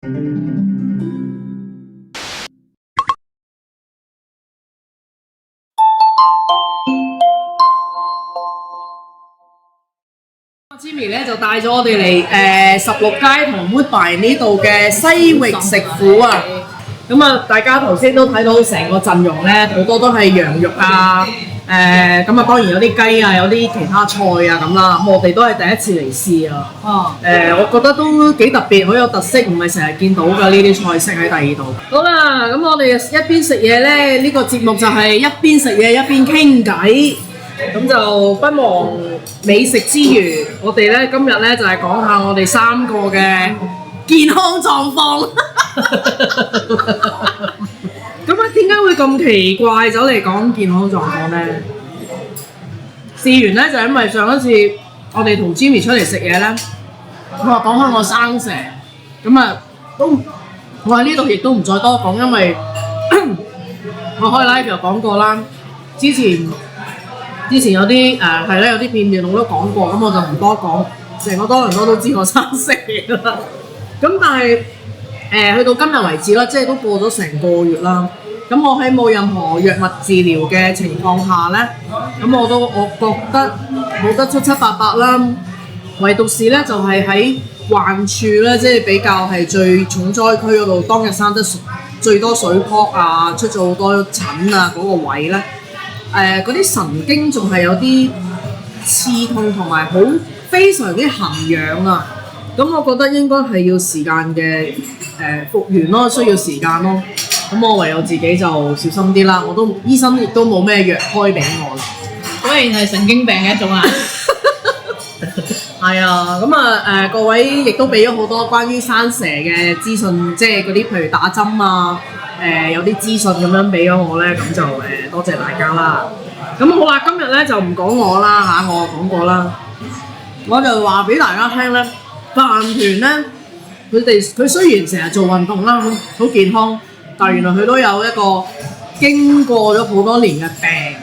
Jimmy 咧就帶咗我哋嚟16街同 Woodbine 呢度嘅西域食府啊！咁啊，大家頭先都睇到成個陣容咧，好多都係羊肉啊，咁啊當然有啲雞啊，有啲其他菜啊咁啦。咁我哋都係第一次嚟試啊。我覺得都幾特別，好有特色，唔係成日見到㗎呢啲菜式喺第二度。好啦，咁我哋一邊食嘢咧，呢個節目就係一邊食嘢一邊傾偈。咁就不忘美食之餘，我哋咧今日咧就係講下我哋3個嘅健康狀況。咁啊，點解會咁奇怪走嚟講健康狀況咧？事緣咧就係因為上一次我哋同 Jimmy 出嚟食嘢咧，佢話講開我生蛇，咁啊都我喺呢度亦都唔再多講，因為我開 live 又講過啦，之前有啲係咧有啲片段我都講過，咁我就唔多講，成個多倫多都知我生蛇啦。咁但係去到今日為止啦，即係都過咗成個月啦。咁我喺冇任何藥物治療嘅情況下咧，咁我覺得冇得七七八八啦。唯獨是咧就係喺患處咧，即係比較係最重災區嗰度，當日生得最多水泡啊，出咗好多疹啊嗰個位咧。嗰啲神經仲係有啲刺痛同埋好非常之痕癢啊！咁我覺得應該係要時間嘅復原咯，需要時間咯。咁我唯有自己就小心啲啦。醫生亦都冇咩藥開俾我啦。果然係神經病嘅一種啊！係啊，咁啊各位亦都俾咗好多關於生蛇嘅資訊，即係嗰啲譬如打針啊。有啲資訊咁樣俾咗我咧，咁就多謝大家啦。咁好啦，今日咧就唔講我啦嚇，我講過啦。我就話俾大家聽咧，飯團咧，佢雖然成日做運動啦，好健康，但係原來佢都有一個經過咗好多年嘅病。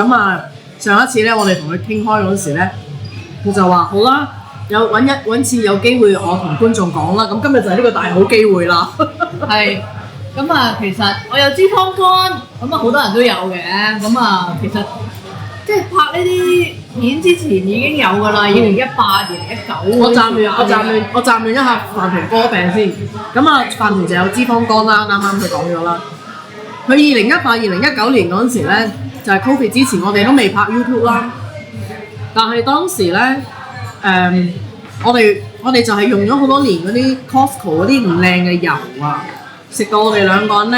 咁啊，上一次咧，我哋同佢傾開嗰時咧，佢就話好啦，揾次有機會我同觀眾講啦。咁今日就係呢個大好機會啦。係。咁啊，其實我有脂肪肝，咁啊好多人都有嘅。咁啊，其實即係拍呢啲片之前已經有㗎啦，2018、2019。我暫亂一下飯團哥病先。咁啊，飯團就有脂肪肝啦，啱啱佢講咗啦。佢2018、2019年嗰陣時咧，就係 Covid 之前，我哋都未拍 YouTube 啦。但係當時咧，我哋就係用咗好多年嗰啲 Costco 嗰啲唔靚嘅油啊。食到我哋兩個人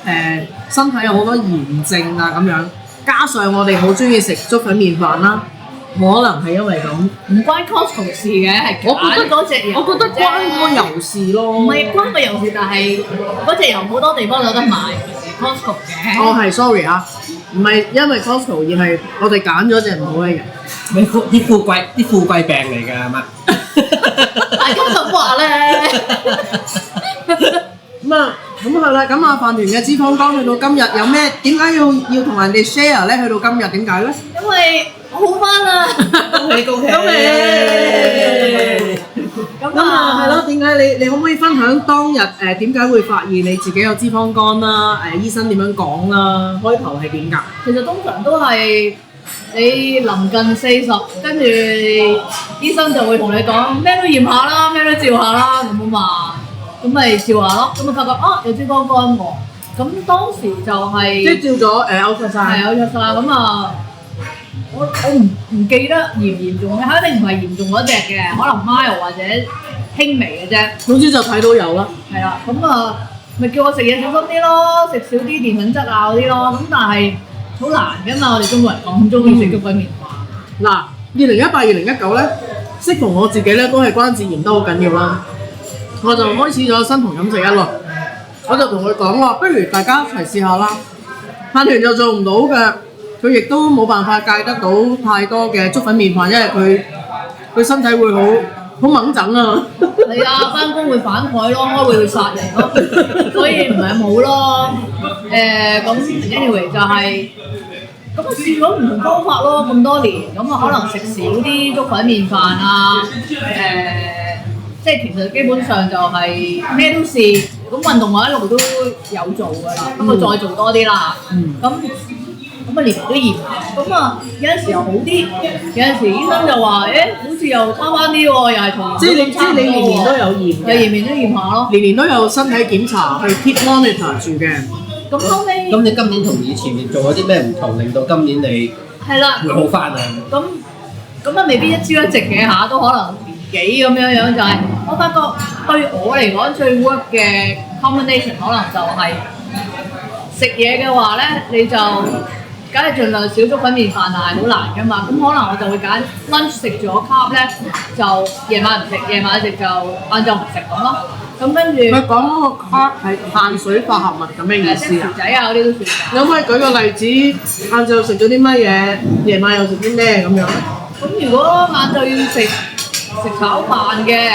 咧，身體有好多炎症啊咁樣，加上我哋好中意食粥粉麵飯啦，可能係因為咁，唔關 Costco 事嘅，係揀嗰隻油。我覺得關嗰個油事咯。唔係關個油事，但係嗰隻油好多地方有得買，唔係 Costco 嘅。哦，係 sorry 啊，唔係因為 Costco 而係我哋揀咗隻唔好嘅油。啲富貴病嚟㗎係嘛？大家咁話咧。咁係啦，咁啊飯團嘅脂肪肝去到今日有咩？點解要同人哋 share 咧？去到今日點解咧？因為我好返啦，恭喜！咁啊係咯，點解你可唔可以分享當日點解會發現你自己有脂肪肝啦？醫生點樣講啦？開頭係點㗎？其實通常都係你臨近40，跟住醫生就會同你講咩都驗下啦，咩都照下啦咁啊嘛。咁咪照下咯，咁咪發覺有脂肪肝喎。咁當時就係即係照咗ultrasound。係ultrasound咁啊，我唔記得嚴唔嚴重嘅，肯定唔係嚴重嗰隻嘅，可能 mild 或者輕微嘅啫。總之就睇到有啦。係啦，咁啊，咪叫我食嘢小心啲咯，食少啲澱粉質啊嗰啲咯。咁但係好難㗎嘛，我哋中國人講好中意食粥粉麵飯。嗱，2018、2019咧，適逢我自己咧都係關節炎都好緊要啦。我就開始咗生酮飲食一輪，我就同佢講話，不如大家一齊試下啦。飯團就做唔到嘅，佢亦都冇辦法戒得到太多嘅粥粉麵飯，因為佢身體會好猛整啊。係啊，翻工會反枱咯，開會會殺人咯，所以唔係冇咯。咁 anyway 就係咁啊，試咗唔同方法咯，咁多年，咁啊可能食少啲粥粉麵飯啊，即係其實基本上就係咩都試，咁運動我一路都有做㗎啦，不過再做多啲啦。咁年年都驗下，咁啊有陣時又好啲，有陣時醫生就話好似又差翻啲喎，又係同即係你年年都有驗嘅，年年都驗下咯，年年都有身體檢查去 keep monitor 住嘅。咁後尾咁你今年同以前做咗啲咩唔同，令到今年你係啦，會好翻啊？咁啊未必一朝一夕嘅下，都可能年幾咁樣樣，就係我發覺對我嚟講最 work 嘅 combination 可能就係食嘢嘅話咧，你就梗係盡量少粥粉麵飯，但係好難噶嘛。咁可能我就會揀 lunch 食咗 carb 咧，就夜晚唔食，夜晚食就晏晝唔食咁咯。咁跟住佢講嗰個 carb 係碳水化合物咁嘅意思啊？薯仔啊嗰啲都算㗎。你可唔可以舉個例子？晏晝食咗啲乜嘢，夜晚又食啲咩咁樣？咁如果晏晝要食炒飯嘅，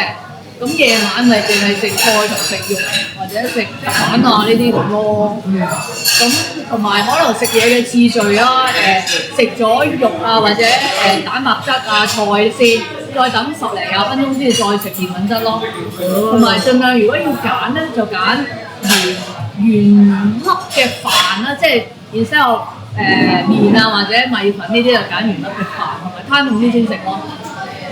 咁夜晚咪淨係食菜同食肉，或者食蛋啊呢啲咁咯。咁同埋可能食嘢嘅次序啦，食咗肉啊或者蛋白質啊菜先，再等10零20分鐘先至再食澱粉質咯。同埋盡量如果要揀咧，就揀原粒嘅飯啦，即係然之後麵啊或者米粉呢啲就揀原粒嘅飯，同埋攤凍啲先食咯。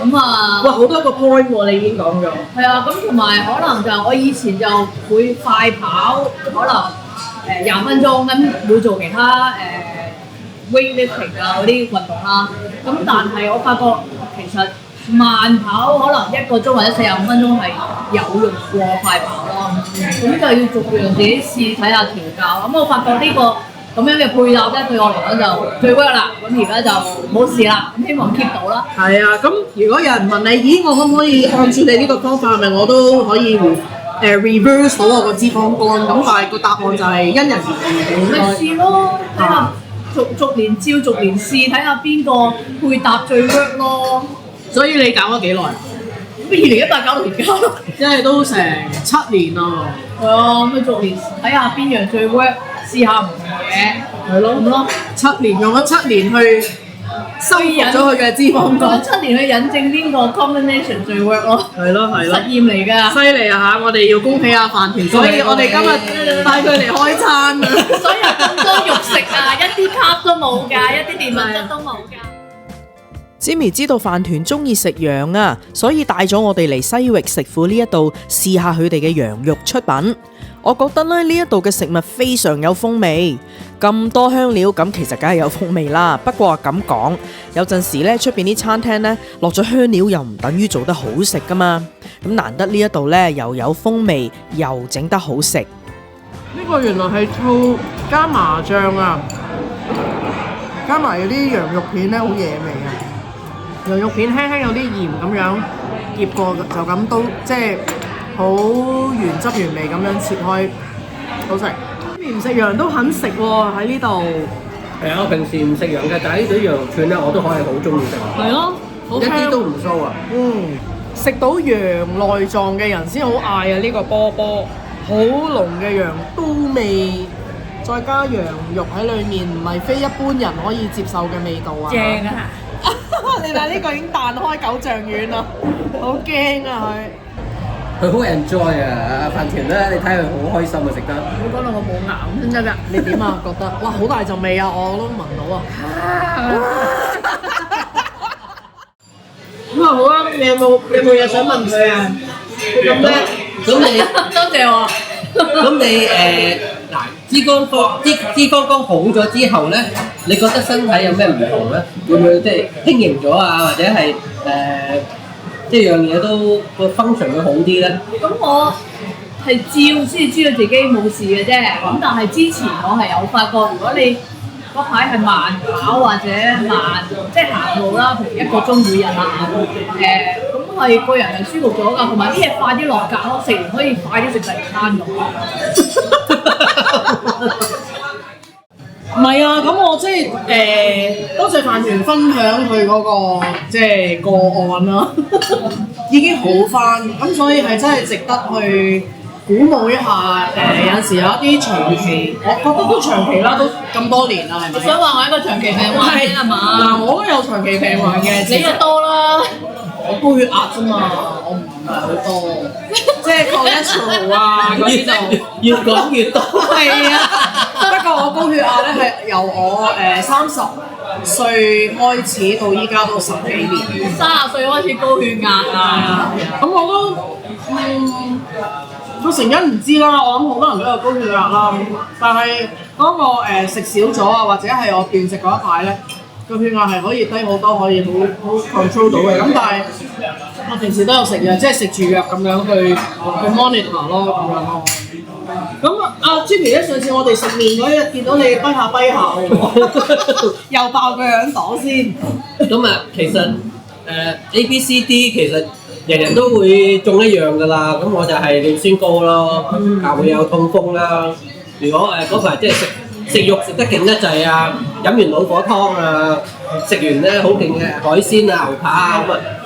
咁啊，哇！好多個 point 喎，你已經講咗。係啊，咁同埋可能就我以前就會快跑，可能20分鐘咁會做其他weightlifting 啊嗰啲運動啦。咁但係我發覺其實慢跑可能1個鐘或者45分鐘係有用過快跑咯。咁就要逐樣自己試睇下調教。咁我發覺呢個咁樣嘅配搭咧，對我嚟講就最 work 啦。咁而家就冇事啦，咁希望 keep 到啦。係啊，咁如果有人問你，咦，我可唔可以按照你呢個方法，係咪我都可以reverse 到我個脂肪肝？咁但係個答案就係因人而異嘅。咪試咯，睇下逐年照逐年試，睇下邊個配搭最 work 咯。所以你搞咗幾耐？咁2018搞到而家咯。即係都成7年啦。係啊，咁逐年睇下邊樣最 work，試下唔同嘢。係咯。咁咯。 7年用咗7年去收復咗佢嘅脂肪用肝。咗7年去引證邊個 combination 最 work 咯。係咯係咯。實驗嚟㗎。犀利啊嚇！我哋要恭喜阿飯團，所以我哋今日帶佢嚟開餐啊！所以咁多肉食啊，一啲 carb 都冇㗎，一啲澱粉質都冇㗎。Jimmy 知道飯團中意食羊啊，所以帶咗我哋嚟西域食府呢一度試下佢哋嘅羊肉出品。我覺得呢一度嘅食物非常有風味，咁多香料咁其實梗係有風味啦。不過咁講，有陣時呢出邊啲餐廳呢落咗香料又唔等於做得好食噶嘛。咁難得呢一度呢又有風味又整得好食。呢個原來係醋加麻醬啊，加埋嗰啲羊肉片咧好野味啊！羊肉片輕輕有啲鹽咁樣醃過，就咁都即係好原汁原味咁樣切開，好食。唔食羊都肯食喎喺呢度。係啊，我平時唔食羊嘅，但係呢啲羊肉串咧，我都可以好中意食。係咯，好一啲都唔騷啊！食到羊內臟嘅人先好嗌啊！呢個波波好濃嘅羊刀味，再加羊肉喺裡面，唔係非一般人可以接受嘅味道啊！正啊！你睇呢個已經彈開9丈遠啦，好驚啊佢好 enjoy 啊！阿飯團咧，你睇佢好開心啊，食得。唔好講到我冇牙咁先得㗎。你點啊？覺得哇好大陣味啊！我都聞到啊！咁啊好啊！你有冇嘢想問佢啊？佢咁叻，咁你多謝我。咁你脂肪肝好咗之後咧，你覺得身體有咩唔同咧？會唔會即係輕盈咗啊？或者係即係樣嘢都個 function 會好啲咧？咁我係照先知道自己冇事嘅啫。咁但係之前我係有發覺，如果你嗰排係慢跑或者慢即係行路啦，譬如1個鐘每日啊，咁係個人係舒服咗㗎，同埋啲嘢快啲落格咯，食完可以快啲食第二餐咁。唔係啊，咁我即係多謝飯團分享佢嗰個即係個案啦，已經好翻，咁所以係真係值得去鼓舞一下。有陣時有一啲長期，我覺得都長期啦，都咁多年啦，係咪？想話我一個長期病患啫係嘛？嗱，我都有長期病患嘅，你就多啦。我高血壓啫嘛，我唔係好多，即係 cholesterol 啊嗰啲就越講越多。係啊。不過我高血壓咧係由我30歲開始到依家都10幾年。 30歲開始高血壓啊！咁我都個成因唔知啦，我諗好多人都有高血壓啦，但係當我食少咗啊，或者係我斷食嗰一排咧，個血壓係可以低好多，可以好 control 到嘅。咁但係我平時都有食藥，即係食住藥咁樣去 monitor 咯，咁樣咯。咁阿 Jimmy 咧，上次我哋食麵嗰日見到你跛下跛下喎，又爆個響朵先。咁啊，其實A、B、C、D 其實人人都會中一樣㗎啦。咁我就係尿酸高咯，會有痛風啦。如果嗰排即係食肉食得勁得滯啊，飲完老火湯啊，食完咧好勁嘅海鮮啊、牛扒啊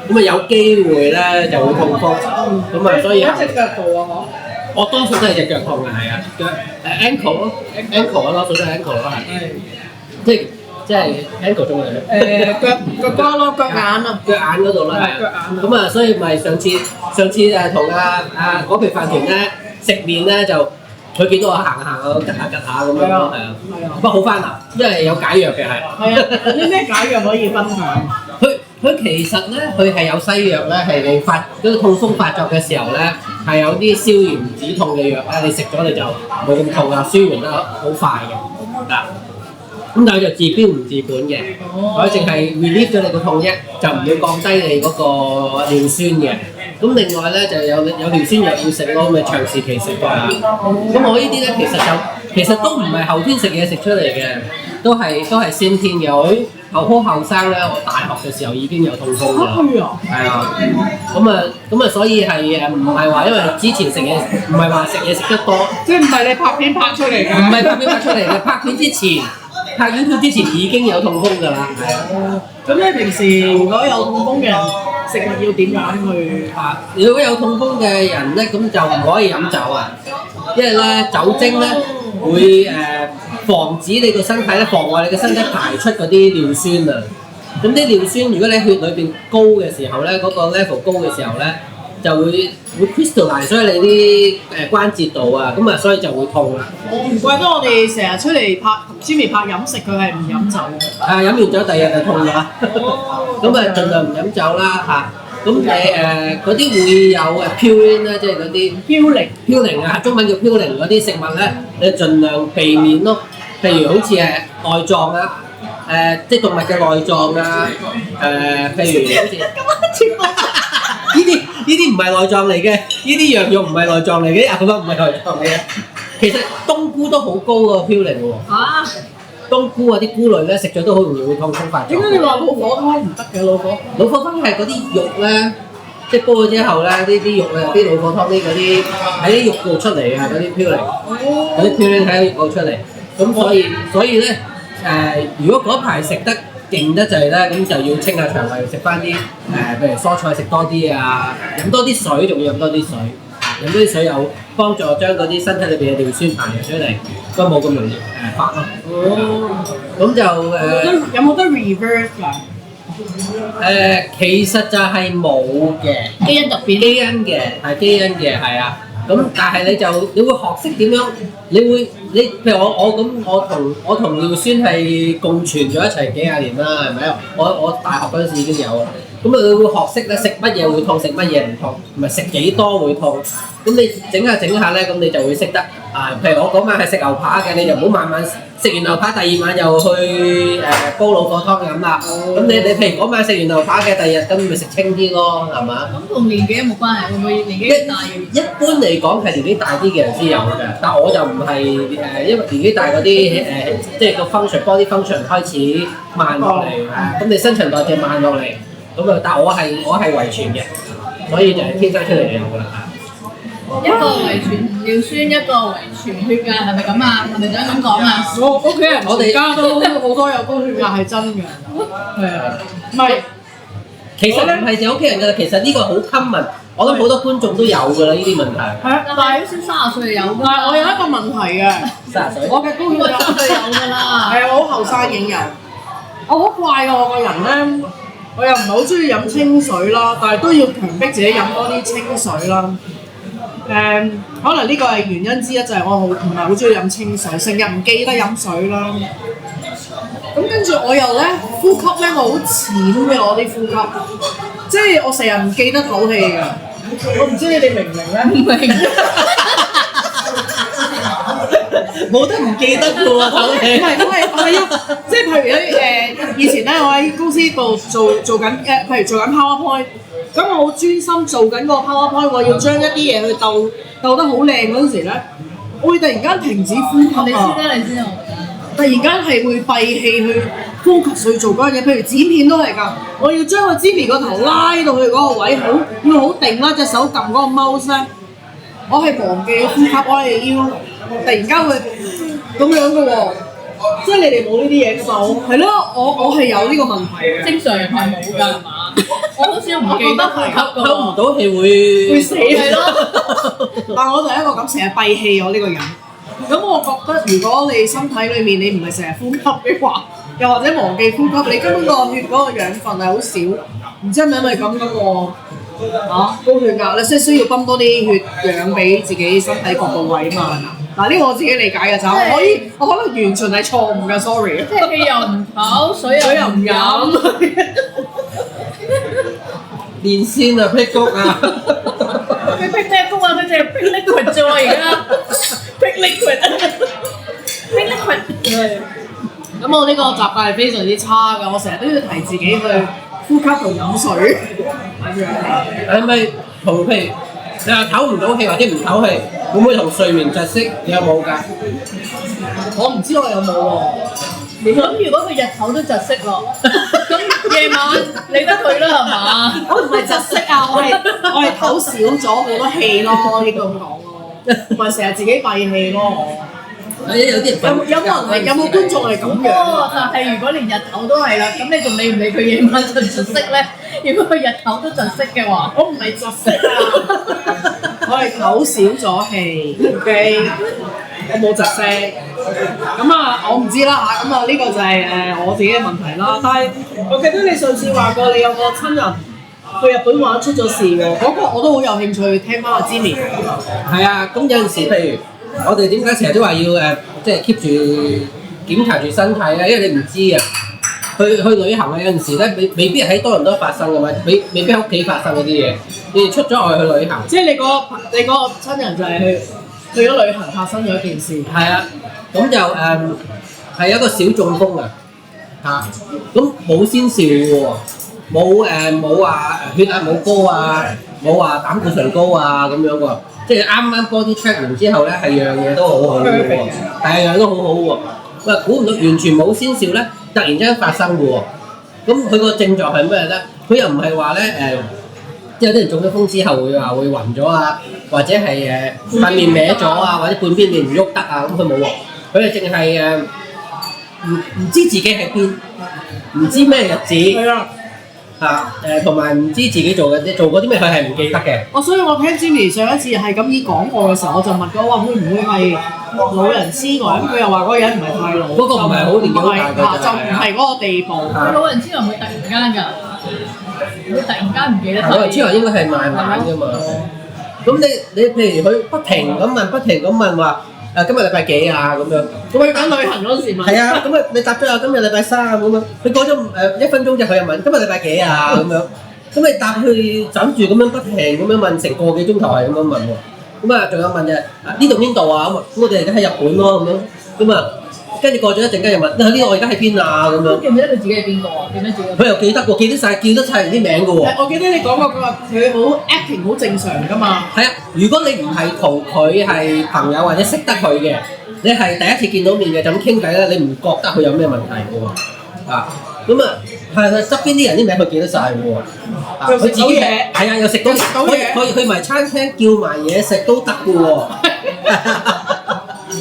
咁啊有機會咧就會痛風。咁啊，所以喺隻腳度啊，我多數都係隻腳痛嘅，係啊，腳ankle 咯，ankle 咯，多數都係 ankle 咯，係，即係 ankle 中嘅腳瓜咯，腳眼啊，腳眼嗰度啦，係啊，咁啊，所以咪上次同嗰皮飯團咧食麵咧就佢見到我行下趌下咁樣咯，係啊，不過好翻啦，因為有解藥嘅係。係啊，有啲咩解藥可以分享？佢其實咧，佢係有西藥咧，係你嗰個痛風發作嘅時候咧，係有啲消炎止痛嘅藥咧，你食咗你就冇咁痛啊，舒緩得好快嘅嗱。咁但係就治標唔治本嘅，佢淨係 relieve 咗你個痛啫，就唔會降低你嗰個尿酸嘅。咁另外咧就有尿酸藥要食咯，咪長時期食㗎。咁我呢啲咧其實都唔係後天食嘢食出嚟嘅，都係先天嘅。我好後生咧，我大學嘅時候已經有痛風㗎啦。係啊，咁啊，所以係唔係話因為之前食嘢，唔係話食嘢食得多，即係唔係你拍片拍出嚟嘅？唔係拍片拍出嚟嘅，拍片之前。拍 YouTube 之前已經有痛風㗎啦，係啊。咁你平時如果有痛風嘅人，食物要點樣去？如果有痛風嘅人咧，咁就唔可以飲酒啊，因為咧酒精咧會防止你個身體咧，妨礙你個身體排出嗰啲尿酸啊。咁啲尿酸如果你血裏邊高嘅時候咧，嗰個 level 高嘅時候咧，就會 crystallize，所以你啲關節度啊，咁啊所以就會痛啦。唔怪得我哋成日出嚟拍 Jimmy 拍飲食，佢係唔飲酒嘅。飲完酒第二日就痛啦。咁啊盡量唔飲酒啦嚇。咁你嗰啲會有purine啦，即係嗰啲嘌呤啊，中文叫嘌呤嗰啲食物咧，你盡量避免咯。譬如好似內臟啊，即係動物嘅內臟啊，譬如好似呢啲唔係內臟嚟嘅，呢啲羊肉唔係內臟嚟嘅，牛骨唔係內臟嚟嘅。其實冬菇都好高個嘌呤喎。冬菇啊啲菇類咧食咗都好容易會痛風發作。點解你話老火湯唔得嘅老火？老火湯係嗰啲肉咧，即係煲咗之後咧，呢啲肉啊，啲老火湯啲嗰啲喺啲肉度出嚟啊，嗰啲嘌呤，嗰啲嘌呤喺肉度出嚟。咁所以咧如果嗰排食得勁得滯咧，咁就要清下腸胃，食翻啲譬如蔬菜食多啲啊，飲多啲水，仲要飲多啲水。飲多啲水有幫助將嗰啲身體裏邊嘅尿酸排出嚟，都冇咁容易發咯。咁就有冇得 reverse 㗎？其實就係冇嘅，基因突變，基因嘅係啊。咁但係你會學識點樣，你譬如我同尿酸係共存咗一齊幾廿年啦，係咪啊？我大學嗰陣時已經有啦。咁你會學識咧食乜嘢會痛，食乜嘢唔痛，唔係食幾多會痛。咁你整下咧，咁你就會識得譬如我嗰晚係食牛扒嘅，你就唔好慢慢食完牛扒，第二晚又去煲老火湯飲啦。咁你譬如嗰晚食完牛扒嘅，第二日咁咪食清啲咯，係嘛？咁同年紀有冇關係？會唔會年紀大？一般嚟講係年紀大啲嘅人先有嘅，但我就唔係因為年紀大嗰啲即係個 body function 開始慢落嚟，咁你新陳代謝慢落嚟，咁啊，但我係遺傳嘅，所以就係天生出嚟就有㗎啦。一個遺傳尿酸，一個遺傳血壓，係咪咁啊？係咪想咁講啊？我屋企人我哋家都好多有高血壓係真嘅，係啊，唔係。其實唔係就屋企人㗎啦，其實呢個好 common，我諗好多觀眾都有㗎啦呢啲問題。係啊，但係先30歲有㗎。但係我有一個問題嘅，30歲，我嘅高血壓30歲有㗎啦。係啊，我好後生已經有。我好怪㗎，我個人咧，我又唔係好中意飲清水啦，但係都要強迫自己飲多啲清水啦。可能呢個係原因之一，就係、我唔係好中意飲清水，成日唔記得飲水啦。咁跟住我又咧呼吸咧，我好淺嘅我啲呼吸，即係我成日唔記得唞氣㗎。我唔知你哋明唔明咧？唔明。冇得唔記得嘅喎，唞氣。唔係啊！即係譬如咧以前咧我喺公司度做緊譬如做緊 PowerPoint， 咁我好專心做緊個 PowerPoint， 我要將一啲嘢去鬥得好靚嗰陣時咧，我會突然間停止呼吸啊！你先啦，你先啦，突然間係會閉氣去 focus 去做嗰樣嘢，譬如剪片都係㗎，我要將個 Jimmy 個頭拉到去嗰個位，要好定啦，隻手撳嗰個 mouse 咧，我係忘記呼吸，我係要突然間會咁樣嘅喎，即係你哋冇呢啲嘢㗎嘛？係咯，我係有呢個問題嘅。正常人係冇㗎係嘛？我好少唔記得呼吸㗎唞唔喎。到氣會死係咯，但我就係一個咁成日閉氣我呢個人。咁我覺得如果你身體裏面你唔係成日呼吸嘅話，又或者忘記呼吸，你根本個血嗰個養分係好少，唔知係咪因為咁喎？高血壓咧，即係需要泵多啲血氧俾自己身體各部位嘛。嗱，呢個我自己理解嘅咋，我可能完全係錯誤嘅 ，sorry。即係氣又唔唞，水又唔飲。練先啊，辟谷啊！佢辟咩谷啊？佢淨係辟 liquid 啫喎，而家辟 liquid。咁我呢個習慣係非常之差㗎，我成日都要提自己去呼吸同飲水。係咪同譬如你話唞唔到氣或者唔唞氣，會唔會同睡眠窒息？你有冇㗎？我唔知我有冇喎。咁如果佢日頭都窒息咯，咁夜晚理得佢啦係嘛？我唔係窒息啊，我係唞少咗好多氣咯，應該咁講咯，同埋成日自己閉氣咯。有啲人有冇觀眾係咁樣？但係如果連日頭都係啦，咁你仲理唔理佢夜晚窒唔窒息咧？如果佢日頭都窒息嘅話，我唔係窒息啊，我係唞少咗氣，OK，我冇窒息。咁啊，我唔知啦嚇，咁啊呢個就係我自己嘅問題啦。但係我記得你上次話過你有個親人去日本玩出咗事喎，嗰個我都好有興趣聽翻阿 Jimmy。係啊，咁有陣時譬如我哋點解成日都話要即係 keep 住檢查住身體咧？因為你唔知啊，去旅行啊有陣時咧，未必喺多倫多發生嘅嘛，未必喺屋企發生嗰啲嘢，你哋出咗外去旅行。即係你嗰個親人就係去咗旅行發生咗一件事。係啊，咁就係一個小中風啊，嚇，咁冇先兆嘅喎，冇話血壓冇高啊，冇話膽固醇高啊咁樣喎，即係啱啱 body check 完之後咧，係樣嘢都好好嘅喎，係樣都好好喎，喂，估唔到完全冇先兆咧，突然之間發生嘅喎，咁佢個症狀係咩咧？佢又唔係話咧即係有啲人中咗風之後會話會暈咗啊，或者係塊面歪咗啊，或者半邊面唔喐得啊，咁佢冇喎，佢係淨係唔知自己喺邊，唔知咩日子，係啊。同埋唔知自己做過啲咩，佢係唔記得嘅。所以我聽 Jimmy 上一次係咁依講我嘅時候，我就問佢話會唔會係老人痴呆？咁佢又話嗰個人唔係太老，嗰個唔係好年紀好大嘅就唔係嗰個地步。老人痴呆會突然間㗎，會突然間唔記得咗。老人痴呆應該係慢慢㗎嘛。咁你譬如佢不停咁問話今日禮拜幾啊咁樣。咁佢講旅行嗰時問。係啊，咁啊你答咗啊，今日禮拜三咁樣。佢過咗1分鐘之後，佢又問今日禮拜幾啊咁樣。咁你答佢枕住咁樣不停咁樣問成個幾鐘頭係咁樣問喎。咁啊仲有問嘅呢度邊度啊咁啊，咁我哋而家喺日本咯咁樣。咁啊跟住過咗一陣間又問呢度我而家喺邊啊咁樣。記唔記得佢自己係邊個啊？記唔記得自己？佢又記得喎，記得晒人啲名嘅喎。我記得你講過佢話佢好 acting 好正常㗎嘛。係啊，如果你唔係同佢係朋友或者識得佢嘅，你係第一次見到面嘅就咁傾偈咧，你唔覺得佢有咩問題嘅喎。咁啊係側邊啲人啲名佢記得晒嘅喎。又食到嘢。係啊，又食到嘢，可以去埋餐廳叫埋嘢食都得嘅喎。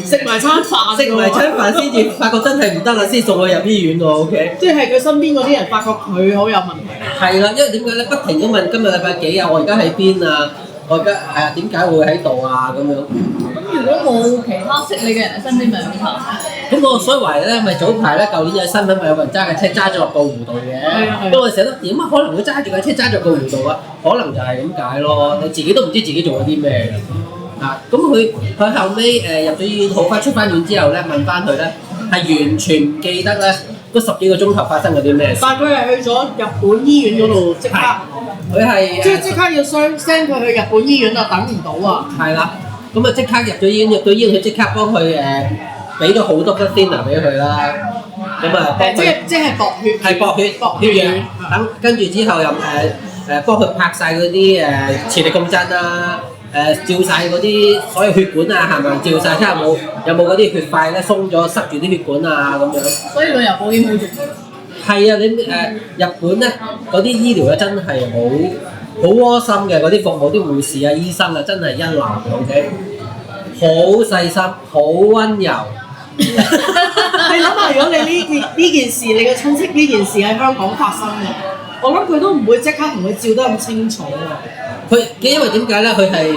食埋餐飯，食埋餐飯先至發覺真係唔得啦，先送佢入醫院喎。OK。即係佢身邊嗰啲人發覺佢好有問題。係啦，因為點解咧？不停咁問今日禮拜幾啊？我而家喺邊啊？我而家點解會喺度啊？咁樣。咁如果冇其他識你嘅人喺身邊，咪好慘。咁我所以話咧，咪早排咧，舊年有新聞咪有個人揸架車揸咗落個湖度嘅。係啊係啊咁我成日都點啊？可能會揸住架車揸咗個湖度啊？可能就係咁解咯。你自己都唔知自己做咗啲咩嘅。咁佢後尾入咗醫院，好快出翻院之後咧，問翻佢咧，係完全唔記得咧嗰10幾個鐘頭發生咗啲咩事。但係佢係去咗日本醫院嗰度即刻，佢係即刻要send佢去日本醫院啊，等唔到啊！係啦，咁啊即刻入咗醫院，入到醫院佢即刻幫佢俾咗好多 blood thinner 俾佢啦，咁啊幫佢即係薄血，係薄血藥，等跟住之後又幫佢拍晒嗰啲磁力共振啊，照晒嗰啲所有血管啊，係咪照晒？睇下有冇嗰啲血塊咧鬆咗，塞住啲血管啊咁樣。所以旅遊保險好重要。係啊，你日本咧嗰啲醫療咧真係好窩心嘅，嗰啲服務啲護士啊、醫生啊真係一流嘅 ，OK， 好細心，好温柔。你諗下，如果你呢件事，你嘅親戚呢件事喺香港發生嘅，我諗佢都唔會即刻同佢照得咁清楚啊！因為點解咧？佢係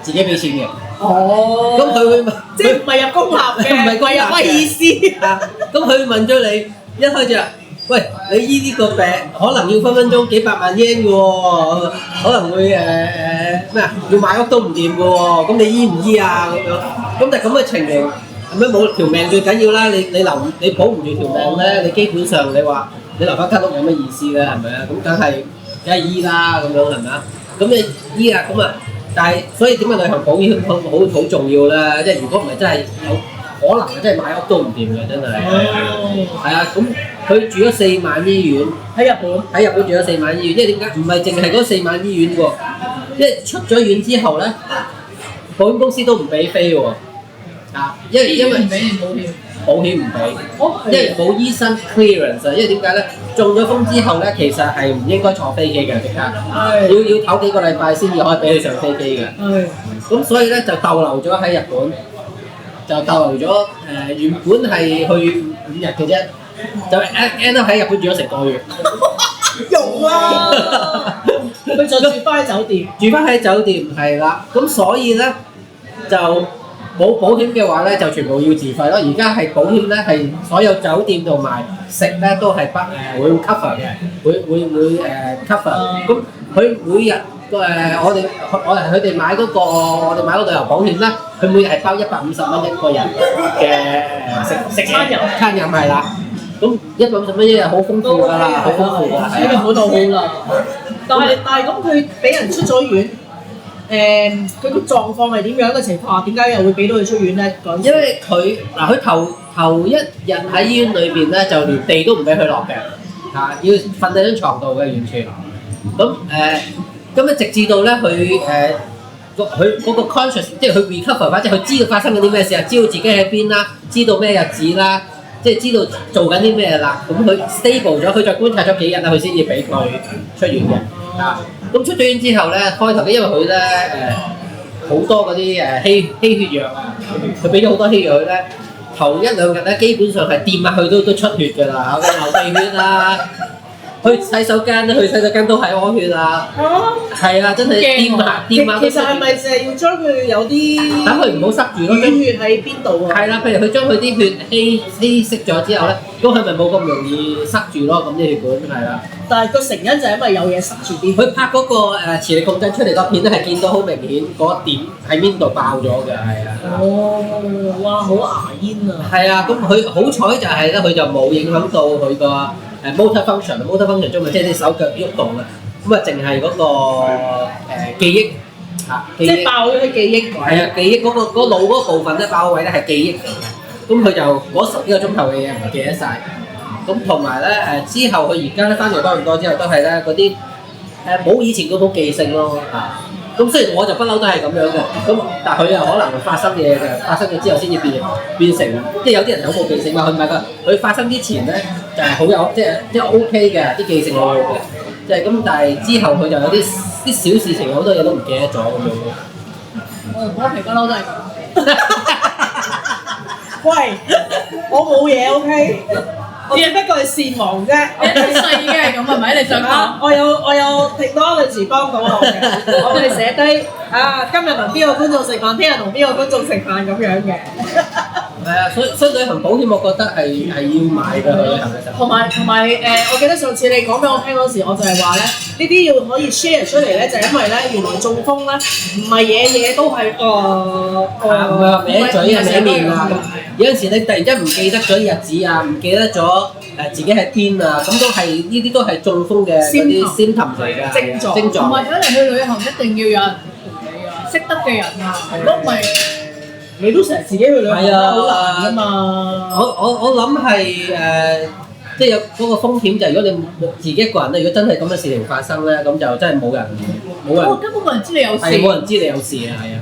自己俾錢嘅。哦，咁佢會問，即係唔係入公立嘅，唔係公立嘅入乜意思？啊，咁佢問咗你，一開就話喂，你醫呢個病可能要分分鐘幾百萬 yen 嘅喎，可能會咩啊？要買屋都唔掂嘅喎，咁你醫唔醫啊？咁樣，咁但係咁嘅情形，咁樣冇條命最緊要啦！你保唔住條命咧，你基本上你話你留翻間屋有乜意思咧？係咪啊？咁梗係醫啦，咁樣係咪啊？咁你醫啊，咁啊，但係所以點解旅行保險好重要咧？即係如果唔係真係有可能係真係買屋都唔掂嘅，真係。係啊，咁佢住咗4晚醫院喺日本住咗4晚醫院，因為點解？唔係淨係嗰4晚醫院喎，因為出咗院之後咧，保險公司都唔俾飛喎。啊，因為唔俾你保險。保險唔俾，因為冇醫生 clearance 啊。因為點解咧？中咗風之後咧，其實係唔應該坐飛機嘅，即刻要唞幾個禮拜先至可以俾佢上飛機嘅。咁所以咧就逗留咗喺日本，就逗留咗原本係去5日嘅啫，就 end up 喺日本住咗成個月。用啦，佢就住翻喺酒店，住翻喺酒店係啦，咁所以咧就冇保險嘅話咧，就全部要自費咯。而家係保險咧，係所有酒店同埋食咧都係會 cover 嘅，會cover。咁佢每日佢哋買嗰個旅遊保險咧，佢每日係包150蚊一個人嘅食餐飲係啦。咁150蚊一日好豐富㗎啦，好豐富㗎，係啊。好到好啦。但係咁佢俾人出咗院。佢個狀況係點樣嘅情況下，點解又會俾到佢出院咧？因為佢頭一日喺醫院裏邊咧，就連地都唔俾佢落嘅，要瞓喺張床度嘅完全。咁直至到咧佢嗰個 conscious， 即係佢 recover 翻，即係佢知道發生緊啲咩事啊，知道自己喺邊啦，知道咩日子啦，即係知道做緊啲咩啦。咁佢 stable 咗，佢再觀察咗幾日啦，佢先至俾佢出院嘅。咁出咗院之後咧，開頭因為佢咧好多嗰啲稀血藥啊，佢俾咗好多稀藥佢咧，頭1-2日咧基本上係掂下佢都出血㗎啦，流鼻血啊，去洗手間都係屙血啊，係啊，真係掂下。其實係咪就係要將佢有啲等佢唔好塞住咯？淤血喺邊度啊？係啦，譬如佢將佢啲血稀釋咗之後咧，咁佢咪冇咁容易塞住咯？咁啲血管係啦。但係個成因就係因為有嘢塞住啲。佢拍嗰個磁力共振出嚟個片咧，係見到好明顯嗰點喺邊度爆咗嘅，係啊。哦，哇，好牙煙啊！係啊，咁佢好彩就係咧，佢就冇影響到佢個motor function 中咪即係啲手腳喐動啊。咁啊，淨係嗰個記憶嚇，即係爆咗啲記憶。係啊，記憶嗰個腦嗰個部分咧爆位咧係記憶嚟嘅。咁佢就嗰10幾個鐘頭嘅嘢唔記得晒。咁同埋咧之後佢而家咧翻嚟多倫多之後都係咧嗰啲冇以前嗰種記性咯嚇。咁雖然我就不嬲都係咁樣嘅，咁但係佢又可能發生嘢嘅，發生咗之後先至變成，即係有啲人好冇記性嘛，佢唔係㗎，佢發生之前咧就係好有即係 OK 嘅，啲記性好好嘅，即係咁，但係之後佢就有啲小事情好多嘢都唔記得咗咁樣咯。我皮不嬲都係咁。喂，我冇嘢 OK。我只不過係善忘啫，一世已經係咁係咪？你想講？我有 technology 幫到我嘅，我哋寫低啊，今日同邊個觀眾食飯，聽日同邊個觀眾食飯咁樣嘅。係啊，所以旅行保險我覺得係要買嘅去旅行嘅時候。同埋我記得上次你講俾我聽嗰時，我就係話咧，呢啲要可以 share 出嚟咧，就因為咧原來中風咧唔係嘢都係唔係話歪嘴啊、歪面啊，有陣時你突然間唔記得咗日子啊，唔記得咗自己喺邊啊，咁都係呢啲都係中風嘅嗰啲 symptom 嚟嘅症狀。唔係睇嚟去旅行一定要有人陪你啊，識得嘅人啊，如果唔係你都成日自己去旅行，係啊，好難㗎嘛。我諗係即係有嗰個風險就係如果你自己一個人咧，如果真係咁嘅事情發生咧，咁就真係冇人根本冇人知你有事，係冇人知你有事啊，係啊！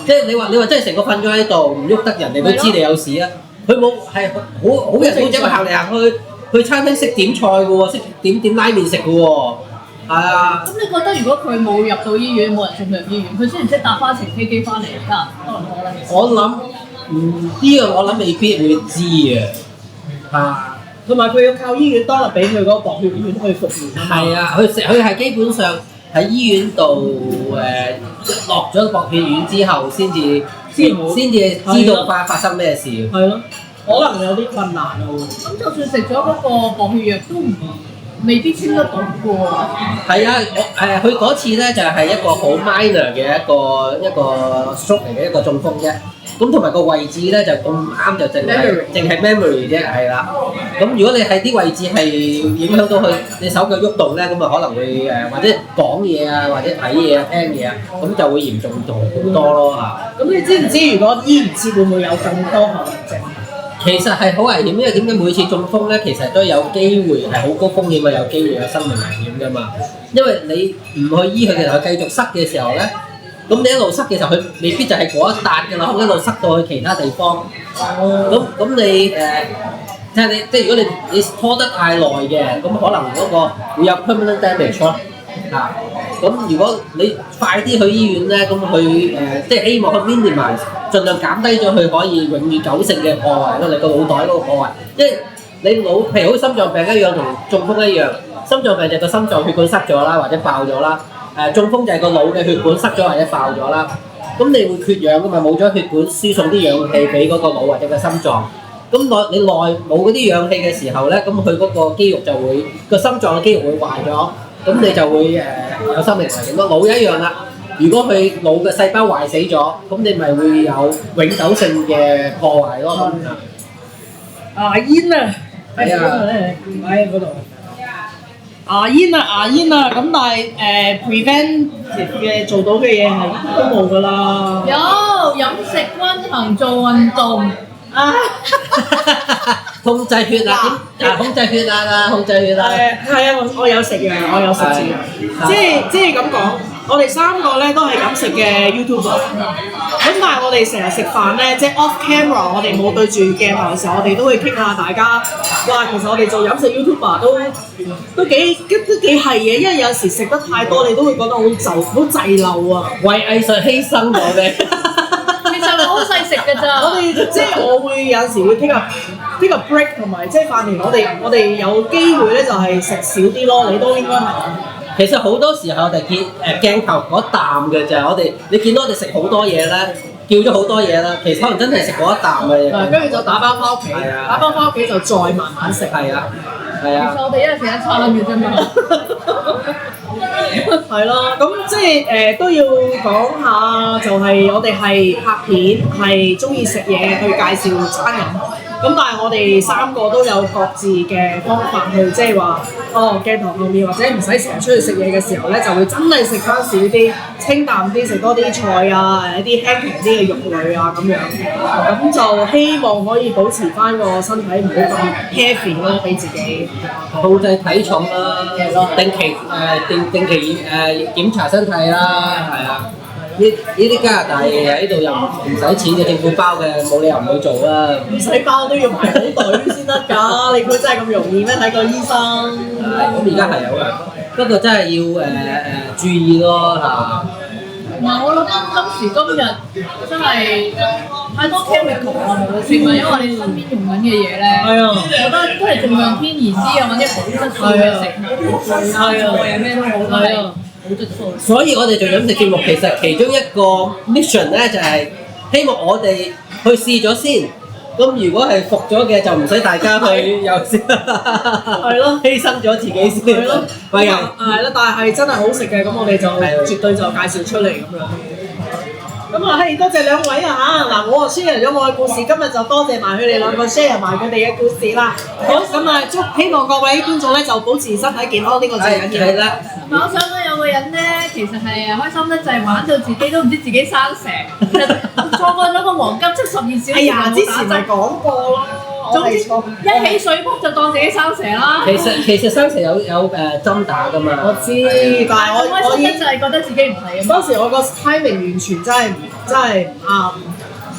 即係你話真係成個瞓咗喺度唔喐得，人哋都知你有事啊！佢冇係好人好姐，佢行嚟行去餐廳識點菜嘅喎，識點拉麵食嘅喎，係啊！咁你覺得如果佢冇入到醫院，冇人送佢入醫院，佢雖然識搭翻程飛機翻嚟得可能可咧？我諗呢個我諗未必會知啊！同埋佢要靠醫院當日俾佢嗰個薄血丸去復原啊嘛。係啊，佢係基本上喺醫院度落咗薄血丸之後，先至知道發生咩事。係咯，可能有啲困難咯。咁就算食咗嗰個薄血藥都未必清得到嘅喎。係啊，佢嗰次咧就係一個好 minor 嘅一個 stroke 嚟嘅一個中風啫。咁同埋個位置咧就咁啱就淨係 memory 啫，係啦。咁如果你係啲位置係影響到佢你手腳喐動咧，咁啊可能會或者講嘢啊，或者睇嘢啊、聽嘢啊，咁就會嚴重到好多咯嚇。咁你知唔知如果醫唔切會唔會有更多後遺症？其實係好危險，因為點解每次中風咧，其實都有機會係好高風險啊，有機會有生命危險㗎嘛。因為你唔去醫佢嘅時候，繼續塞嘅時候咧。咁你一路塞嘅時候，佢未必就係嗰一笪㗎啦，一路塞到去其他地方。咁你睇下你，即係如果你拖得太耐嘅，咁可能嗰個會有 permanent damage 咯。咁如果你快啲去醫院咧，咁佢即係希望佢 minimize，盡量減低咗佢可以永遠久性嘅破壞咯，你個腦袋嗰個破壞。因為你腦譬如好似心臟病一樣，同中風一樣，心臟病就個心臟血管塞咗啦，或者爆咗啦。中風就係個腦嘅血管塞咗或者爆咗啦，咁你會缺氧㗎嘛，冇咗血管輸送啲氧氣俾嗰個腦或者個心臟，咁你內冇嗰啲氧氣嘅時候咧，咁佢嗰個肌肉就會個心臟嘅肌肉會壞咗，咁你就會有生命危險咯。腦一樣啦，如果佢腦嘅細胞壞死咗，咁你咪會有永久性嘅破壞咯。牙煙啊，係啊，喺嗰度。牙煙啊，咁但係preventive 嘅做到嘅嘢係都冇㗎啦。有飲食均衡，做運動啊，控制血壓點？控制血壓啊，控制血壓。係啊，我有食藥，我有食字藥。即係咁講，我哋三個咧都係飲食嘅 YouTuber。咁但係我哋成日食飯咧，即係 off camera， 我哋冇對住鏡頭嘅時候，我哋都會傾下大家。哇，其實我哋做飲食 YouTuber 都幾係嘅，因為有時食得太多，你都會覺得好滯漏啊。為藝術犧牲我哋。其實好細食㗎咋。我哋即係我會有時會 take a break， 同埋即係飯團，我哋有機會咧就係食少啲咯。你都應該係。其實好多時候我哋見鏡頭嗰啖嘅啫，你見到我哋食好多嘢咧，叫咗好多嘢啦，其實可能真係食嗰一啖嘅嘢。跟住就打包翻屋企，打包翻屋企就再慢慢食。係啊，其實我哋一日食一餐嘅啫嘛。係咯，咁即係都要講下，就係我哋係拍片，係中意食嘢去介紹餐飲。咁但係我哋三個都有各自嘅方法去，即係話鏡頭後面或者唔使成日出去食嘢嘅時候咧，就會真係食翻少啲，清淡啲，食多啲菜啊，一啲輕便啲嘅肉類啊咁樣。咁就希望可以保持翻個身體唔好咁 heavy 咯，俾自己控制體重啦，定期檢查身體啦，係啊。呢啲加拿大喺度又唔使錢嘅政府包嘅，冇理由唔去做啦。唔使包都要排好隊先得㗎，你估真係咁容易咩？睇個醫生。咁而家係有嘅，不過真係要注意咯嚇。唔係，我諗今時今日真係太多 chemical 啊，全部因為你身邊用緊嘅嘢咧，我覺得都係盡量天然啲啊，或者好質素嘅食物，菜啊咩都好都係好着數。所以我哋做飲食節目，其實其中一個 mission 咧就係、希望我哋去試咗先。咁如果係服咗嘅，就唔使大家去又先，係咯犧牲咗自己先。係咯，喂人係咯，但係真係好食嘅，咁我哋就絕對就介紹出嚟咁樣。咁啊，係多謝兩位啊嚇！嗱，我啊 share 咗我嘅故事，今日就多謝埋佢哋兩個 share 埋佢哋嘅故事啦。好，咁啊，希望各位觀眾咧就保持身體健康，呢個最緊要。係啦，我想講有個人咧，其實係開心得滯，玩到自己都唔知自己生蛇，其實錯過咗個黃金72小時。哎呀，之前咪講過咯，總之一起水泡就當自己生蛇啦。其實生蛇有針打㗎嘛。我知，但係我開心得滯，覺得自己唔係啊嘛。當時我個 timing 完全真係啱。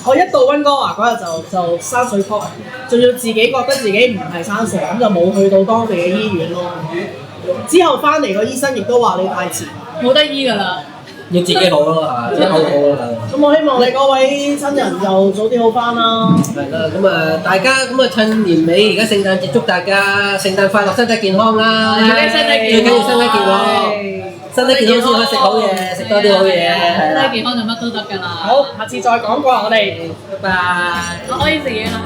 我一到溫哥華嗰日就生水泡，仲要自己覺得自己唔係生蛇，咁就冇去到當地嘅醫院咯。之後翻嚟個醫生亦都話你太遲，冇得醫㗎啦。要自己好咯嚇，自己好好啦。咁我希望你嗰位親人就早啲好翻啦。係啦，咁啊，大家咁啊，趁年尾而家聖誕節，祝大家聖誕快樂，身體健康啦！最緊要身體健康，最緊要身體健康，身體健康先可以食好嘢，食多啲好嘢，係啦。身體健康就乜都得㗎啦。好，下次再講過我哋。拜拜。我可以食嘢啦。